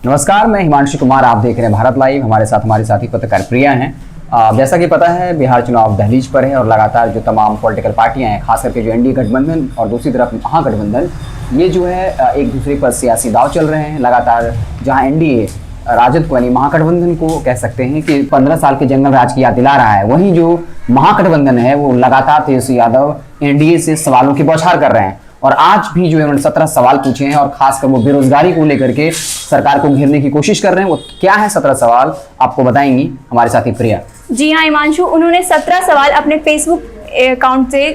नमस्कार, मैं हिमांशु कुमार, आप देख रहे हैं भारत लाइव। हमारे साथ हमारे साथी पत्रकार प्रिया हैं। जैसा कि पता है, बिहार चुनाव दहलीज पर है और लगातार जो तमाम पॉलिटिकल पार्टियां हैं, खास करके जो एनडीए गठबंधन और दूसरी तरफ महागठबंधन, ये जो है एक दूसरे पर सियासी दाव चल रहे हैं लगातार। जहां एनडीए राजद को यानी महागठबंधन को कह सकते हैं कि 15 साल के जंगल राज की याद दिला रहा है, वहीं जो महागठबंधन है वो लगातार तेजस्वी यादव एनडीए से सवालों की बौछार कर रहे हैं। और आज भी जो है उन्होंने 17 सवाल पूछे हैं और खासकर वो बेरोजगारी को लेकर के सरकार को घेरने की कोशिश कर रहे हैं। वो क्या है 17 सवाल, आपको बताएंगी हमारे साथी प्रिया। जी हाँ हिमांशु, उन्होंने 17 सवाल अपने फेसबुक अकाउंट से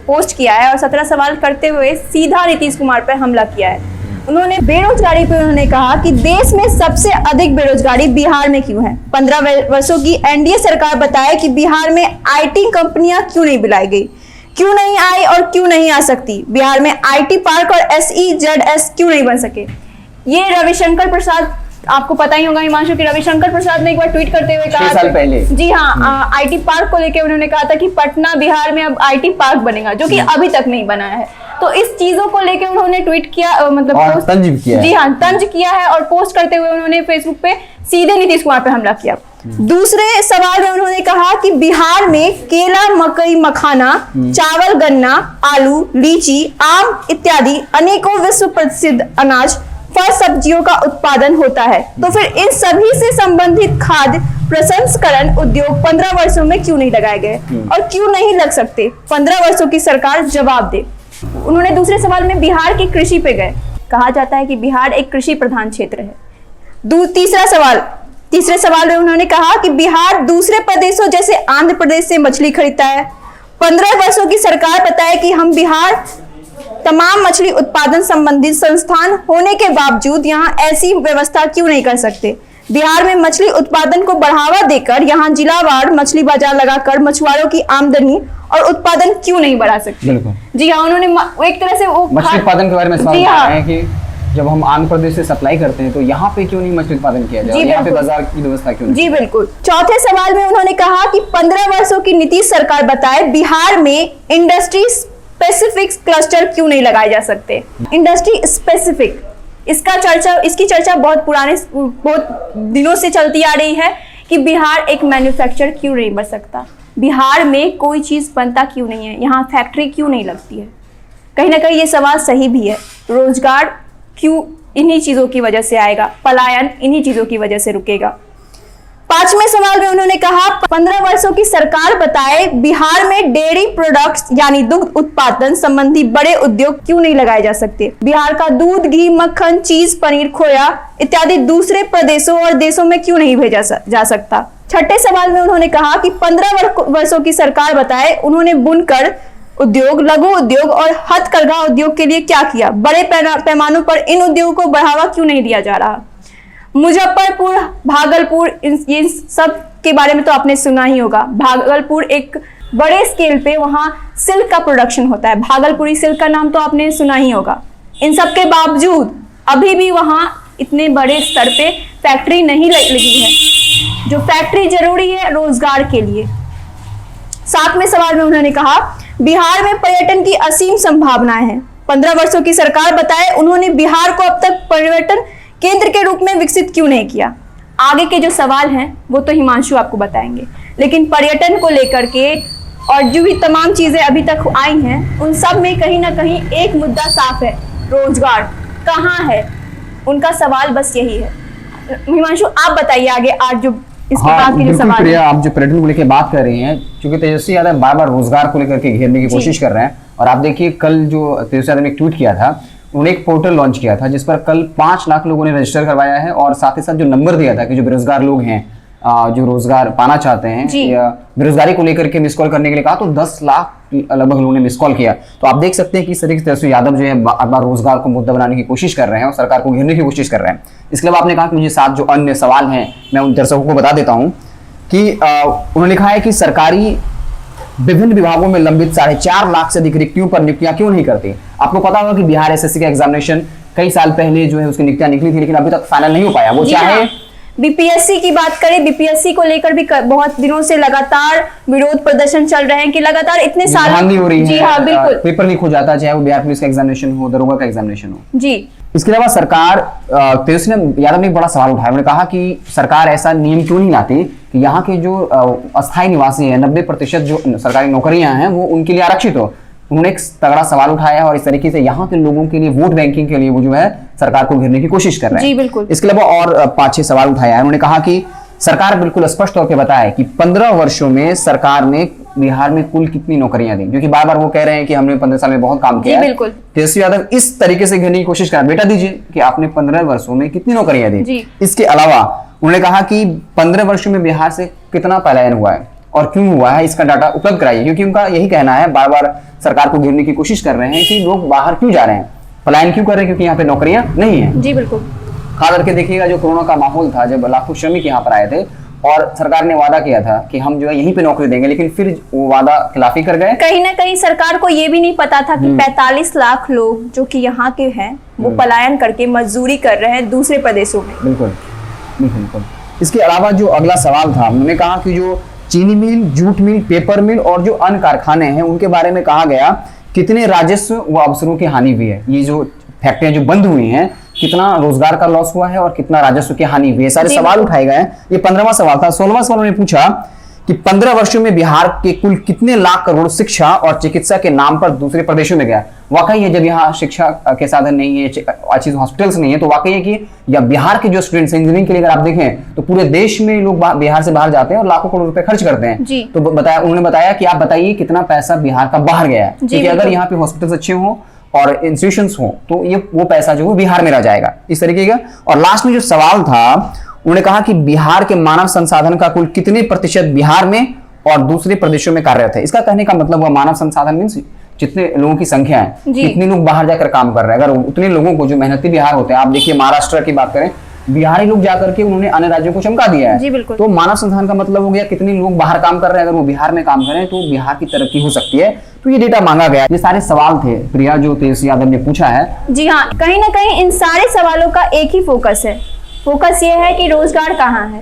पोस्ट किया है और 17 सवाल करते हुए सीधा नीतीश कुमार पर हमला किया है। उन्होंने बेरोजगारी पर उन्होंने कहा कि देश में सबसे अधिक बेरोजगारी बिहार में क्यों है। 15 वर्षों की एनडीए सरकार बताए कि बिहार में आईटी कंपनियां क्यों नहीं बुलाई गई, क्यों नहीं आई और क्यों नहीं आ सकती। बिहार में आईटी पार्क और SEZS क्यों नहीं बन सके। ये रविशंकर प्रसाद, आपको पता ही होगा हिमांशु कि रविशंकर प्रसाद ने एक बार ट्वीट करते हुए कहा 6 साल पहले, जी हाँ, आईटी पार्क को लेकर उन्होंने कहा था कि पटना बिहार में अब आईटी पार्क बनेगा, जो कि अभी तक नहीं बना है। तो इस चीजों को लेकर उन्होंने ट्वीट किया, मतलब तंज किया, जी हाँ, तंज किया है और पोस्ट करते हुए उन्होंने फेसबुक पे सीधे नीतीश कुमार पे हमला किया। दूसरे सवाल में उन्होंने कहा कि बिहार में केला, मकई, मखाना, चावल, गन्ना, आलू, लीची, आम इत्यादि अनेकों विश्व प्रसिद्ध अनाज, फल, सब्जियों का उत्पादन होता है। तो फिर इन सभी से संबंधित खाद्य प्रसंस्करण उद्योग 15 वर्षों में क्यों नहीं लगाए गए और क्यों नहीं लग सकते। 15 वर्षों की सरकार जवाब दे। उन्होंने दूसरे सवाल में बिहार की कृषि पे गए। कहा जाता है कि बिहार एक कृषि प्रधान क्षेत्र है। तीसरे सवाल में उन्होंने कहा कि बिहार दूसरे प्रदेशों जैसे आंध्र प्रदेश से मछली खरीदता है। 15 वर्षों की सरकार बताए कि हम बिहार तमाम मछली उत्पादन संबंधित संस्थान होने के बावजूद यहाँ ऐसी व्यवस्था क्यों नहीं कर सकते। बिहार में मछली उत्पादन को बढ़ावा देकर यहाँ जिलावार मछली बाजार लगाकर मछुआरों की आमदनी और उत्पादन क्यों नहीं बढ़ा सकते। जी हाँ, उन्होंने एक तरह से वो मछली उत्पादन के बारे में सवाल है कि जब हम आंध्र प्रदेश से सप्लाई करते हैं तो यहाँ पे क्यों नहीं मछली उत्पादन किया जाए, यहाँ पे बाजार की व्यवस्था क्यों नहीं। जी बिल्कुल। चौथे सवाल में उन्होंने कहा कि 15 वर्षों की नीतीश सरकार बताए बिहार में इंडस्ट्री स्पेसिफिक क्लस्टर क्यों नहीं लगाए जा सकते। इंडस्ट्री स्पेसिफिक, इसकी चर्चा बहुत दिनों से चलती आ रही है कि बिहार एक मैन्युफैक्चर क्यों नहीं बन सकता, बिहार में कोई चीज बनता क्यों नहीं है, यहाँ फैक्ट्री क्यों नहीं लगती है। कहीं ना कहीं ये सवाल सही भी है। रोजगार क्यों इन्हीं चीजों की वजह से आएगा, पलायन इन्हीं चीजों की वजह से रुकेगा। 5वें सवाल में उन्होंने कहा 15 वर्षों की सरकार बताए बिहार में डेयरी प्रोडक्ट्स यानी दुग्ध उत्पादन संबंधी बड़े उद्योग क्यों नहीं लगाए जा सकते। बिहार का दूध, घी, मक्खन, चीज, पनीर, खोया इत्यादि दूसरे प्रदेशों और देशों में क्यों नहीं भेजा जा सकता। 6ठे सवाल में उन्होंने कहा कि 15 वर्षों की सरकार बताए उन्होंने बुनकर उद्योग, लघु उद्योग और हथकरघा उद्योग के लिए क्या किया। बड़े पैमानों पर इन उद्योगों को बढ़ावा क्यों नहीं दिया जा रहा। मुजफ्फरपुर, भागलपुर, ये सब के बारे में तो आपने सुना ही होगा। भागलपुर एक बड़े स्केल पे वहाँ सिल्क का प्रोडक्शन होता है। भागलपुरी सिल्क का नाम तो आपने सुना ही होगा। इन सब के बावजूद अभी भी वहाँ इतने बड़े स्तर पे फैक्ट्री नहीं लगी है, जो फैक्ट्री जरूरी है रोजगार के लिए। 7वें सवाल में उन्होंने कहा बिहार में पर्यटन की असीम संभावनाएं हैं। 15 वर्षों की सरकार बताए उन्होंने बिहार को अब तक पर्यटन केंद्र के रूप में विकसित क्यों नहीं किया। आगे के जो सवाल हैं वो तो हिमांशु आपको बताएंगे, लेकिन पर्यटन को लेकर के और जो भी तमाम चीजें अभी तक आई हैं उन सब में कहीं ना कहीं एक मुद्दा साफ है, रोजगार कहाँ है। उनका सवाल बस यही है। हिमांशु आप बताइए आगे आज जो इसके बाद के जो सवाल है। आप जो पर्यटन को लेकर बात कर रही हैं, क्योंकि तेजस्वी यादव बार बार रोजगार को लेकर के घेरने की कोशिश कर रहे हैं। और आप देखिए कल जो तेजस्वी यादव ने एक ट्वीट किया था, उन्होंने एक पोर्टल लॉन्च किया था जिस पर कल 5 लाख लोगों ने रजिस्टर करवाया है और साथ ही साथ जो नंबर दिया था कि जो बेरोजगार लोग हैं, जो रोजगार पाना चाहते हैं या बेरोजगारी को लेकर के मिस कॉल करने के लिए कहा, तो 10 लाख लगभग लोगों ने मिस कॉल किया। तो आप देख सकते हैं कि इस तरीके से तेजस्वी यादव जो है बार बार रोजगार को मुद्दा बनाने की कोशिश कर रहे हैं और सरकार को घेरने की कोशिश कर रहे हैं। इसके अलावा आपने कहा कि मुझे 7 जो अन्य सवाल हैं मैं उन दर्शकों को बता देता हूँ कि उन्होंने लिखा है कि सरकारी विभिन्न विभागों में लंबित 4.5 लाख से अधिक रिक्तियों पर नियुक्तियां क्यों नहीं करती। आपको पता होगा कि बिहार SSC का एग्जामिनेशन कई साल पहले जो है उसकी नियुक्तियां निकली थी, लेकिन अभी तक फाइनल नहीं हो पाया। वो चाहे बीपीएससी की बात करें, बीपीएससी को लेकर भी बहुत दिनों से लगातार विरोध प्रदर्शन चल रहे हैं कि लगातार इतने साल धांधली हो रही है। जी हाँ, बिल्कुल। पेपर लीक हो जाता है, चाहे वो बिहार पुलिस का एग्जामिनेशन हो, दरोगा का एग्जामिनेशन हो। जी। इसके अलावा सरकार, तेजस्वी यादव ने एक बड़ा सवाल उठाया। उन्होंने कहा कि सरकार ऐसा नियम क्यों नहीं लाती कि यहाँ के जो अस्थायी निवासी हैं, 90% जो सरकारी नौकरियां हैं वो उनके लिए आरक्षित हो। उन्होंने एक तगड़ा सवाल उठाया और इस तरीके से यहाँ के लोगों के लिए वोट बैंकिंग के लिए वो जो है सरकार को घेरने की कोशिश कर रहे हैं। जी बिल्कुल। इसके अलावा और 5-6 सवाल उठाया है। उन्होंने कहा कि सरकार बिल्कुल स्पष्ट तौर पे बताए कि 15 वर्षों में सरकार ने बिहार में कुल कितनी नौकरियां दी, क्योंकि बार बार वो कह रहे हैं कि हमने 15 साल में बहुत काम किया है। बिल्कुल। तेजस्वी यादव इस तरीके से घेरने की कोशिश कर, बेटा दीजिए कि आपने 15 वर्षों में कितनी नौकरियां दी। इसके अलावा उन्होंने कहा कि 15 वर्षों में बिहार से कितना पलायन हुआ है और क्यों हुआ है, इसका डाटा उपलब्ध कराइए, क्योंकि उनका यही कहना है, बार बार सरकार को घेरने की कोशिश कर रहे हैं कि लोग बाहर क्यों जा रहे हैं, पलायन क्यों कर रहे हैं, क्योंकि यहाँ पे नौकरियां नहीं है। जी बिल्कुल। खास करके देखिएगा जो कोरोना का माहौल था, जब लाखों श्रमिक यहाँ पर आए थे और सरकार ने वादा किया था कि हम जो है यहीं पे नौकरी देंगे, लेकिन फिर वो वादा खिलाफी कर गए। कहीं ना कहीं सरकार को ये भी नहीं पता था कि 45 लाख लोग जो कि यहाँ के हैं वो पलायन करके मजदूरी कर रहे हैं दूसरे प्रदेशों में। बिल्कुल बिल्कुल। इसके अलावा जो अगला सवाल था, उन्होंने कहा कि जो चीनी मिल, जूट मिल, पेपर मिल और जो अन्य कारखाने हैं उनके बारे में कहा गया कितने राजस्व व अवसरों की हानि हुई है। ये जो फैक्ट्रियां जो बंद हुई हैं, कितना रोजगार का लॉस हुआ है और कितना राजस्व की हानि हुई है, सारे सवाल उठाए गए हैं। ये 15वां सवाल था। 16वां सवाल उन्होंने पूछा कि 15 वर्षों में बिहार के कुल कितने लाख करोड़ शिक्षा और चिकित्सा के नाम पर दूसरे प्रदेशों में गया। वाकई है, जब यहाँ शिक्षा के साधन नहीं है, अच्छी हॉस्पिटल्स नहीं है, तो वाकई है कि या बिहार के जो स्टूडेंट्स इंजीनियरिंग के लिए अगर आप देखें तो पूरे देश में लोग बिहार से बाहर जाते हैं और लाखों करोड़ रुपए खर्च करते हैं। तो उन्होंने बताया कि आप बताइए कितना पैसा बिहार का बाहर गया है, क्योंकि अगर यहाँ पे हॉस्पिटल्स अच्छे हों और इंस्टीट्यूशंस हो तो ये वो पैसा जो है बिहार में रह जाएगा, इस तरीके का। और लास्ट में जो सवाल था, उन्होंने कहा कि बिहार के मानव संसाधन का कुल कितने प्रतिशत बिहार में और दूसरे प्रदेशों में कार्यरत है। इसका कहने का मतलब हुआ मानव संसाधन मीन्स जितने लोगों की संख्या है, कितने लोग बाहर जाकर काम कर रहे हैं। अगर उतने लोगों को जो मेहनती बिहार होते हैं, आप देखिए महाराष्ट्र की बात करें, बिहारी लोग जाकर के उन्होंने अन्य राज्यों को चमका दिया है। जी बिल्कुल। तो मानव संसाधन का मतलब हो गया कितने लोग बाहर काम कर रहे हैं, अगर वो बिहार में काम करें तो बिहार की तरक्की हो सकती है। तो ये डेटा मांगा गया। ये सारे सवाल थे प्रिया जो तेजस्वी यादव ने पूछा है। जी हाँ, कहीं ना कहीं इन सारे सवालों का एक ही फोकस है। फोकस ये है कि रोजगार कहाँ है,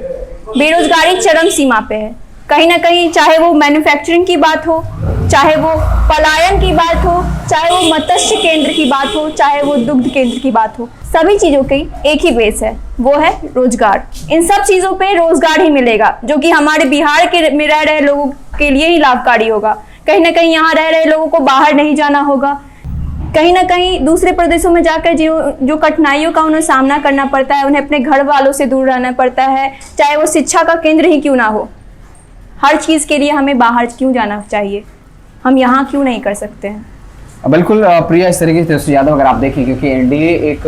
बेरोजगारी चरम सीमा पे है। कहीं ना कहीं चाहे वो मैन्युफैक्चरिंग की बात हो, चाहे वो पलायन की बात हो, चाहे वो मत्स्य केंद्र की बात हो, चाहे वो दुग्ध केंद्र की बात हो, सभी चीजों की एक ही बेस है, वो है रोजगार। इन सब चीजों पे रोजगार ही मिलेगा, जो कि हमारे बिहार के में रह रहे लोगों के लिए ही लाभकारी होगा। कहीं ना कहीं यहाँ रह रहे लोगों को बाहर नहीं जाना होगा। कहीं ना कहीं दूसरे प्रदेशों में जाकर जो कठिनाइयों का उन्हें सामना करना पड़ता है, उन्हें अपने घर वालों से दूर रहना पड़ता है, चाहे वो शिक्षा का केंद्र ही क्यों ना हो, हर चीज के लिए हमें बाहर क्यों जाना चाहिए, हम यहाँ क्यों नहीं कर सकते हैं। बिल्कुल प्रिया, इस तरीके से तेजस्वी यादव अगर आप देखें, क्योंकि एनडीए एक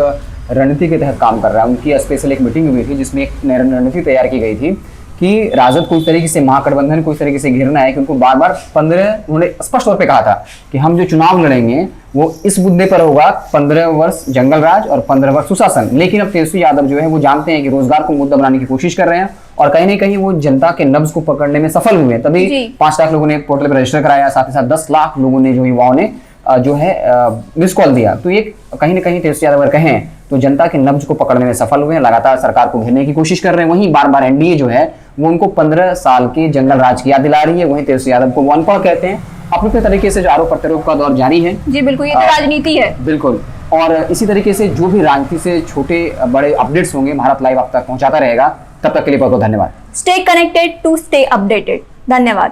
रणनीति के तहत काम कर रहा है। उनकी स्पेशल एक मीटिंग हुई थी जिसमें एक रणनीति तैयार की गई थी कि राजद को इस तरीके से, महागठबंधन को इस तरीके से घेरना है कि उनको बार बार 15, उन्होंने स्पष्ट तौर पे कहा था कि हम जो चुनाव लड़ेंगे वो इस मुद्दे पर होगा, 15 वर्ष जंगल राज और 15 वर्ष सुशासन। लेकिन अब तेजस्वी यादव जो है वो जानते हैं कि रोजगार को मुद्दा बनाने की कोशिश कर रहे हैं और कहीं ना कहीं वो जनता के नब्ज को पकड़ने में सफल हुए। तभी 5 लाख लोगों ने पोर्टल पर रजिस्टर कराया, साथ ही साथ 10 लाख लोगों ने, जो युवाओं ने जो है मिस कॉल दिया। तो ये कहीं ना कहीं तेजस्वी यादव अगर कहें तो जनता के नब्ज को पकड़ने में सफल हुए हैं, लगातार सरकार को घेरने की कोशिश कर रहे हैं। वहीं बार बार एनडीए जो है वो उनको 15 साल के जंगल राज की याद दिला रही है। वहीं तेजस्वी यादव को वो अनपढ़ कहते हैं। अपने तरीके से जो आरोप प्रत्यारोप का दौर जारी है। जी बिल्कुल, ये तो राजनीति है। बिल्कुल। और इसी तरीके से जो भी राजनीति से छोटे बड़े अपडेट्स होंगे, भारत लाइव आप तक पहुंचाता रहेगा। तब तक के लिए बहुत बहुत धन्यवाद। Stay connected to stay updated. धन्यवाद।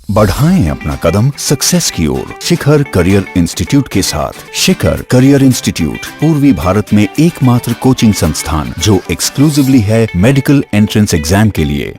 बढ़ाएं अपना कदम सक्सेस की ओर शिखर करियर इंस्टीट्यूट के साथ। शिखर करियर इंस्टीट्यूट पूर्वी भारत में एकमात्र कोचिंग संस्थान जो एक्सक्लूसिवली है मेडिकल एंट्रेंस एग्जाम के लिए।